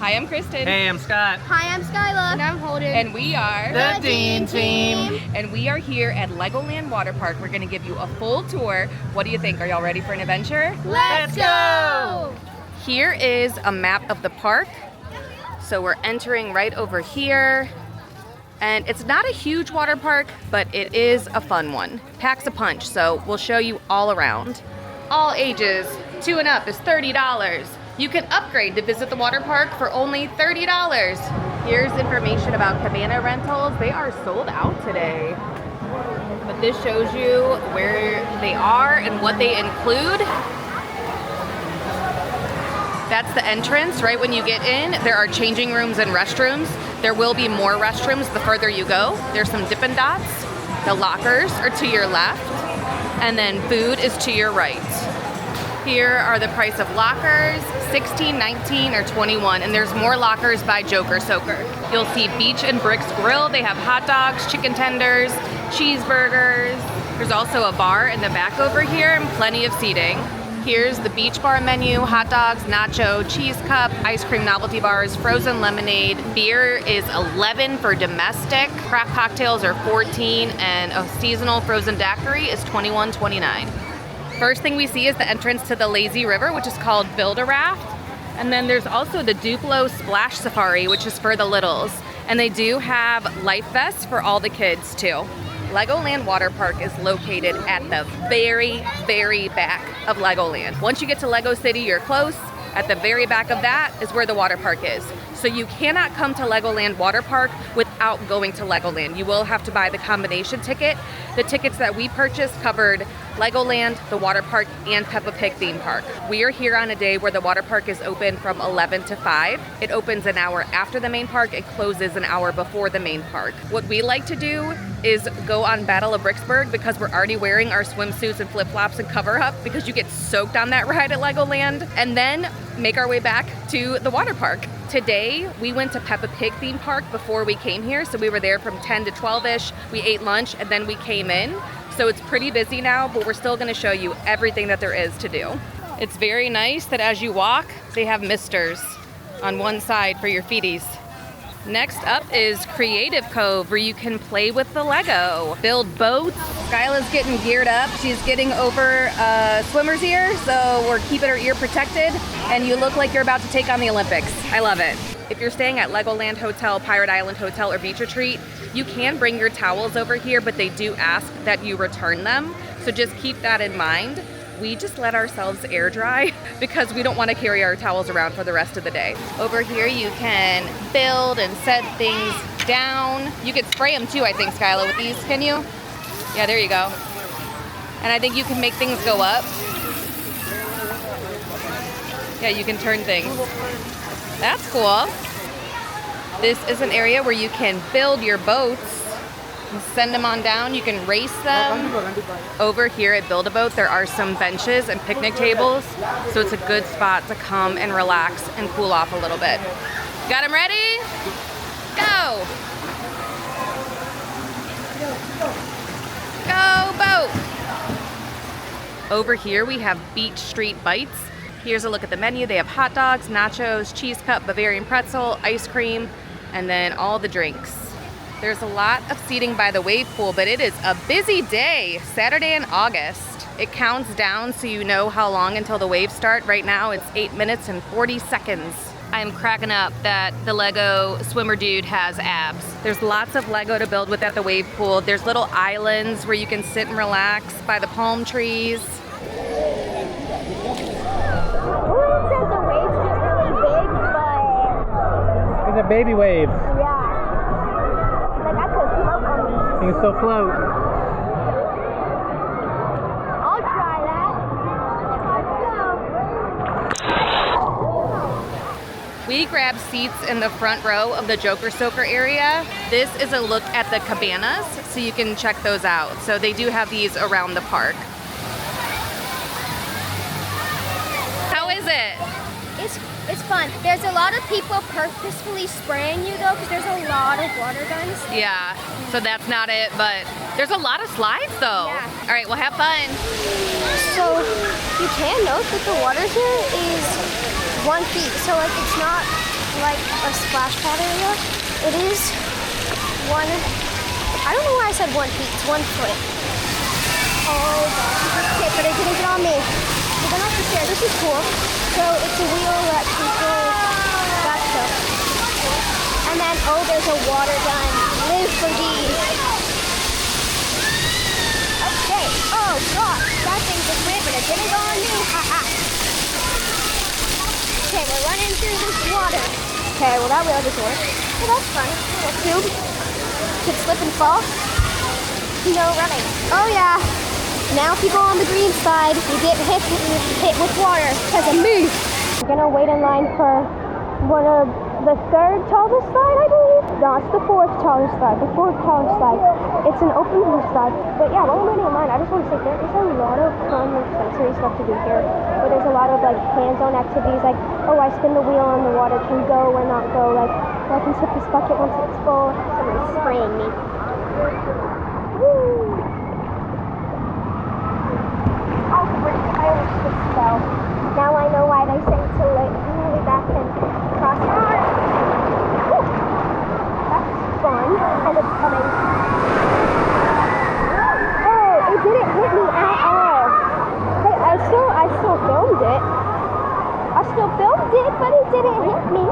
Hi, I'm Kristen. Hey, I'm Scott. Hi, I'm Skyla. And I'm Holden. And we are The Dean Team. And we are here at LEGOLAND Water Park. We're gonna give you a full tour. What do you think? Are y'all ready for an adventure? Let's go! Here is a map of the park. So we're entering right over here. And it's not a huge water park, but it is a fun one. Packs a punch, so we'll show you all around. All ages, 2 and up is $30. You can upgrade to visit the water park for only $30. Here's information about cabana rentals. They are sold out today. But this shows you where they are and what they include. That's the entrance. Right when you get in, there are changing rooms and restrooms. There will be more restrooms the further you go. There's some Dippin' Dots. The lockers are to your left, and then food is to your right. Here are the price of lockers, $16, $19, or $21, and there's more lockers by Joker Soaker. You'll see Beach and Bricks Grill. They have hot dogs, chicken tenders, cheeseburgers. There's also a bar in the back over here and plenty of seating. Here's the beach bar menu: hot dogs, nacho, cheese cup, ice cream novelty bars, frozen lemonade. Beer is $11 for domestic. Craft cocktails are $14, and a seasonal frozen daiquiri is $21.29. First thing we see is the entrance to the lazy river, which is called Build-A-Raft. And then there's also the Duplo Splash Safari, which is for the littles. And they do have life vests for all the kids too. LEGOLAND Water Park is located at the very, very back of LEGOLAND. Once you get to Lego City, you're close. At the very back of that is where the water park is. So you cannot come to LEGOLAND Water Park without going to LEGOLAND. You will have to buy the combination ticket. The tickets that we purchased covered LEGOLAND, the water park, and Peppa Pig Theme Park. We are here on a day where the water park is open from 11 to 5. It opens an hour after the main park. It closes an hour before the main park. What we like to do is go on Battle of Bricksburg because we're already wearing our swimsuits and flip-flops and cover up because you get soaked on that ride at LEGOLAND, and then make our way back to the water park. Today, we went to Peppa Pig Theme Park before we came here, so we were there from 10 to 12-ish. We ate lunch, and then we came in. So it's pretty busy now, but we're still gonna show you everything that there is to do. It's very nice that as you walk, they have misters on one side for your feeties. Next up is Creative Cove, where you can play with the Lego, build boats. Skyla's getting geared up. She's getting over swimmer's ear, so we're keeping her ear protected, and you look like you're about to take on the Olympics. I love it. If you're staying at LEGOLAND Hotel, Pirate Island Hotel, or Beach Retreat, you can bring your towels over here, but they do ask that you return them. So just keep that in mind. We just let ourselves air dry because we don't want to carry our towels around for the rest of the day. Over here you can build and set things down. You could spray them too, I think, Skyla, with these, can you? Yeah, there you go. And I think you can make things go up. Yeah, you can turn things. That's cool. This is an area where you can build your boats and send them on down. You can race them. Over here at Build-A-Boat, there are some benches and picnic tables, so it's a good spot to come and relax and cool off a little bit. Got them ready? Go! Go, boat! Over here we have Beach Street Bites. Here's a look at the menu. They have hot dogs, nachos, cheese cup, Bavarian pretzel, ice cream, and then all the drinks. There's a lot of seating by the wave pool, but it is a busy day, Saturday in August. It counts down so you know how long until the waves start. Right now it's 8 minutes and 40 seconds. I'm cracking up that the Lego swimmer dude has abs. There's lots of Lego to build with at the wave pool. There's little islands where you can sit and relax by the palm trees. These are baby waves. Yeah. Like I could float on these. You can still float. I'll try that. Let's go. We grabbed seats in the front row of the Joker Soaker area. This is a look at the cabanas, so you can check those out. So they do have these around the park. How is it? It's fun. There's a lot of people purposefully spraying you though, because there's a lot of water guns. Yeah, so that's not it, but there's a lot of slides though. Yeah. All right, well, have fun. So you can note that the water here is 1 feet. So like it's not like a splash pad area. It is one, I don't know why I said 1 feet, it's 1 foot. Oh gosh, okay, but it didn't get on me. We're going up the stairs, this is cool. So it's a wheel that controls that stuff. And then, oh, there's a water gun. Live for these. Okay, oh gosh, that thing just went, but it didn't go on you, haha. Okay, we're running through this water. Okay, well that wheel just worked. Oh, that's fun. Little tube. Could slip and fall. No running. Oh yeah. Now if you go on the green side, you get hit with water because of me. We're gonna wait in line for one of the 3rd tallest slide, I believe. No, it's the 4th tallest slide. The 4th tallest slide. It's an open roof slide. But yeah, while I'm waiting in line, I just want to say there is a lot of fun sensory stuff to do here. But there's a lot of like hands-on activities, like oh, I spin the wheel and the water can go or not go. Like I can tip this bucket once it's full. Someone's spraying me. Woo! Oh, pretty Irish this spell. Now I know why they say to like really back and cross your arms. Woo! That's fun, and it's coming. Oh, it didn't hit me at all. Hey, I still filmed it. I still filmed it, but it didn't hit me.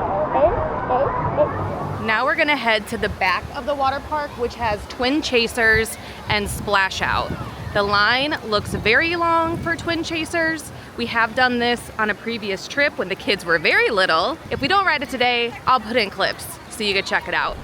Now we're gonna head to the back of the water park, which has twin chasers and splash out. The line looks very long for twin chasers. We have done this on a previous trip when the kids were very little. If we don't ride it today, I'll put in clips so you can check it out.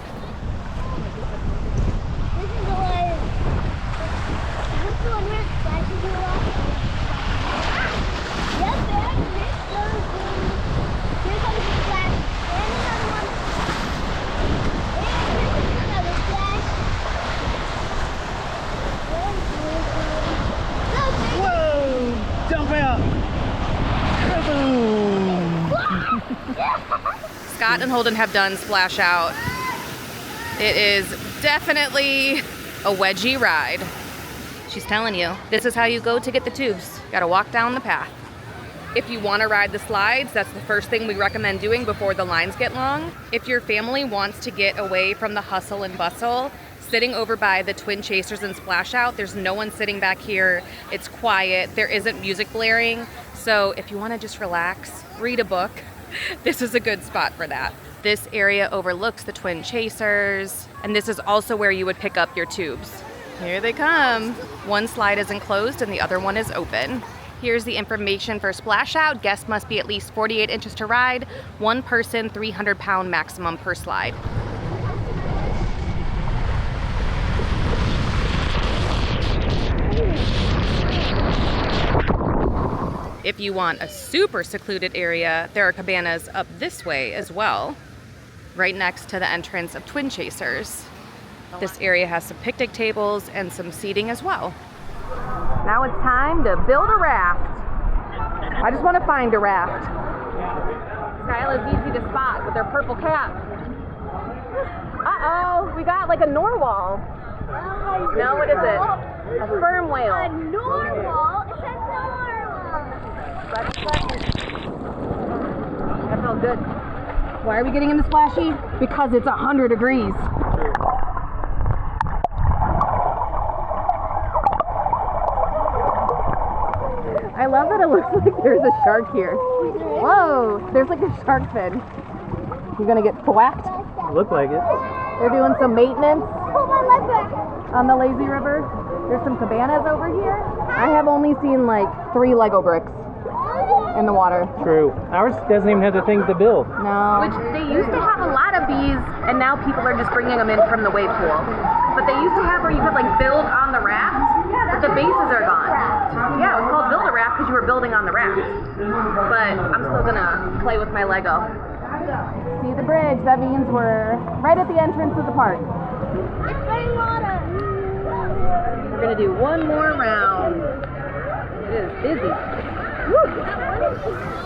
Scott and Holden have done splash out. It is definitely a wedgie ride. She's telling you, this is how you go to get the tubes. You gotta walk down the path. If you wanna ride the slides, that's the first thing we recommend doing before the lines get long. If your family wants to get away from the hustle and bustle, sitting over by the twin chasers and splash out, there's no one sitting back here. It's quiet, there isn't music blaring. So if you wanna just relax, read a book, this is a good spot for that. This area overlooks the twin chasers, and this is also where you would pick up your tubes. Here they come. One slide is enclosed and the other one is open. Here's the information for splash out. Guests must be at least 48 inches to ride. One person, 300-pound maximum per slide. If you want a super secluded area, there are cabanas up this way as well, right next to the entrance of Twin Chasers. This area has some picnic tables and some seating as well. Now it's time to build a raft. I just want to find a raft. Skyla's easy to spot with their purple cap. Uh-oh, we got like a narwhal. No, what is it? A sperm whale. A narwhal? It's a narwhal. That felt good. Why are we getting in the splashy? Because it's 100 degrees. I love that it looks like there's a shark here. Whoa, there's like a shark fin. You're gonna get thwacked? Look like it. They're doing some maintenance Pull my leg back. on the lazy river. There's some cabanas over here. I have only seen like 3 Lego bricks in the water. True. Ours doesn't even have the things to build. No. Which they used to have a lot of these, and now people are just bringing them in from the wave pool. But they used to have where you could like build on the raft, but the bases are gone. Yeah, it was called Build a Raft because you were building on the raft. But I'm still gonna play with my Lego. See the bridge? That means we're right at the entrance of the park. We're gonna do one more round. It is busy.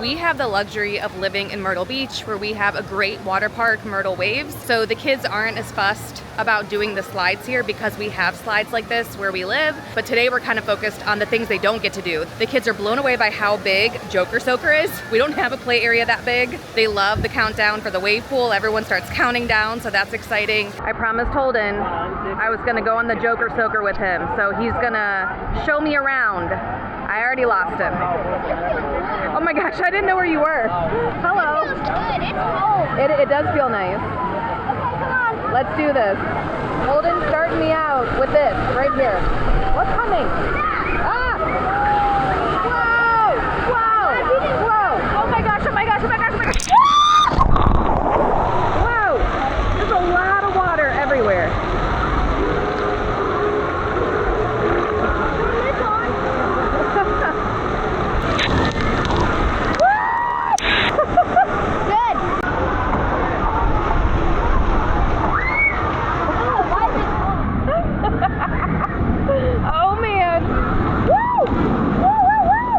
We have the luxury of living in Myrtle Beach, where we have a great water park, Myrtle Waves. So the kids aren't as fussed about doing the slides here because we have slides like this where we live. But today we're kind of focused on the things they don't get to do. The kids are blown away by how big Joker Soaker is. We don't have a play area that big. They love the countdown for the wave pool. Everyone starts counting down, so that's exciting. I promised Holden I was gonna go on the Joker Soaker with him, so he's gonna show me around. I already lost him. Oh my gosh, I didn't know where you were. Hello. It feels good. It's cold. It does feel nice. Okay, come on. Let's do this. Holden, start me out with this right here. What's coming? Ah! Whoa! Whoa! Whoa! Oh my gosh! Oh my gosh! Oh my gosh! Oh my gosh! Whoa! There's a lot of water everywhere. Oh man! Woo! Woo, woo, woo!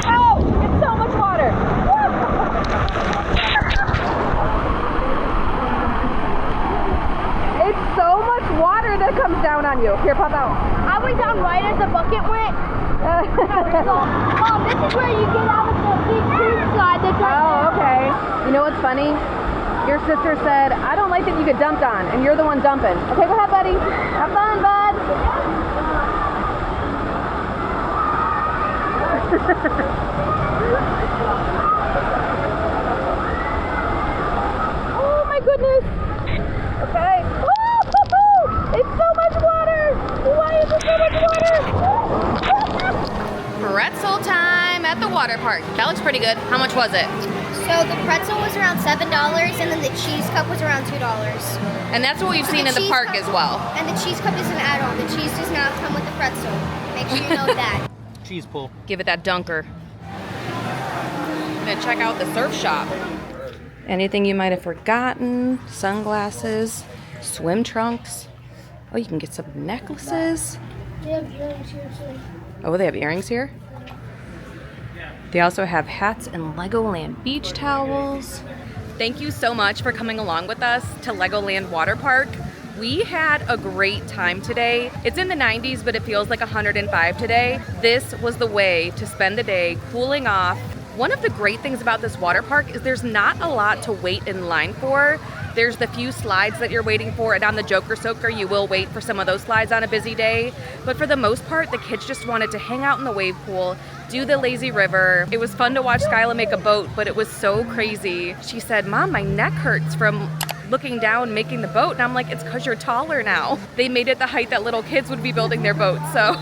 Oh, it's so much water! It's so much water that comes down on you. Here, pop out. I went down right as the bucket went. Mom, this is where you get out of the big tube slide that's right Oh, there. okay. You know what's funny? Your sister said, I don't like that you get dumped on, and you're the one dumping. Okay, go ahead, buddy. Have fun, bud. Oh my goodness. Okay. Woo-hoo-hoo! It's so much water. Why is there so much water? Pretzel time at the water park. That looks pretty good. How much was it? So the pretzel was around $7, and then the cheese cup was around $2. And that's what we've seen in the cheese park cup- as well. And the cheese cup is an add-on. The cheese does not come with the pretzel. Make sure you know that. Cheese pull. Give it that dunker. I'm gonna check out the surf shop. Anything you might have forgotten, sunglasses, swim trunks. Oh, you can get some necklaces. They have earrings here too. Oh, they have earrings here? They also have hats and LEGOLAND beach towels. Thank you so much for coming along with us to LEGOLAND Water Park. We had a great time today. It's in the 90s, but it feels like 105 today. This was the way to spend the day cooling off. One of the great things about this water park is there's not a lot to wait in line for. There's the few slides that you're waiting for, and on the Joker Soaker, you will wait for some of those slides on a busy day. But for the most part, the kids just wanted to hang out in the wave pool, do the lazy river. It was fun to watch Skyla make a boat, but it was so crazy. She said, Mom, my neck hurts from looking down making the boat. And I'm like, it's because you're taller now. They made it the height that little kids would be building their boats. So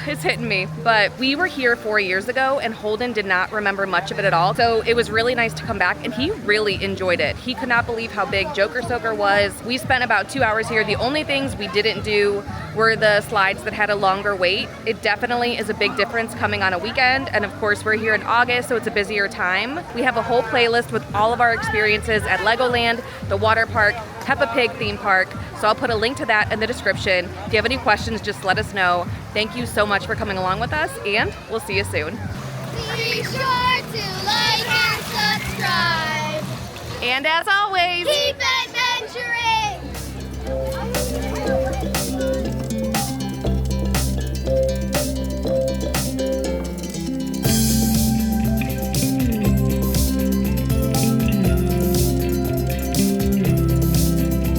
it's hitting me. But we were here 4 years ago and Holden did not remember much of it at all. So it was really nice to come back and he really enjoyed it. He could not believe how big Joker Soaker was. We spent about 2 hours here. The only things we didn't do were the slides that had a longer wait. It definitely is a big difference coming on a weekend. And of course, we're here in August, so it's a busier time. We have a whole playlist with all of our experiences at LEGOLAND, the water park, Peppa Pig Theme Park. So I'll put a link to that in the description. If you have any questions, just let us know. Thank you so much for coming along with us, and we'll see you soon. Be sure to like and subscribe. And as always, Keep adventuring.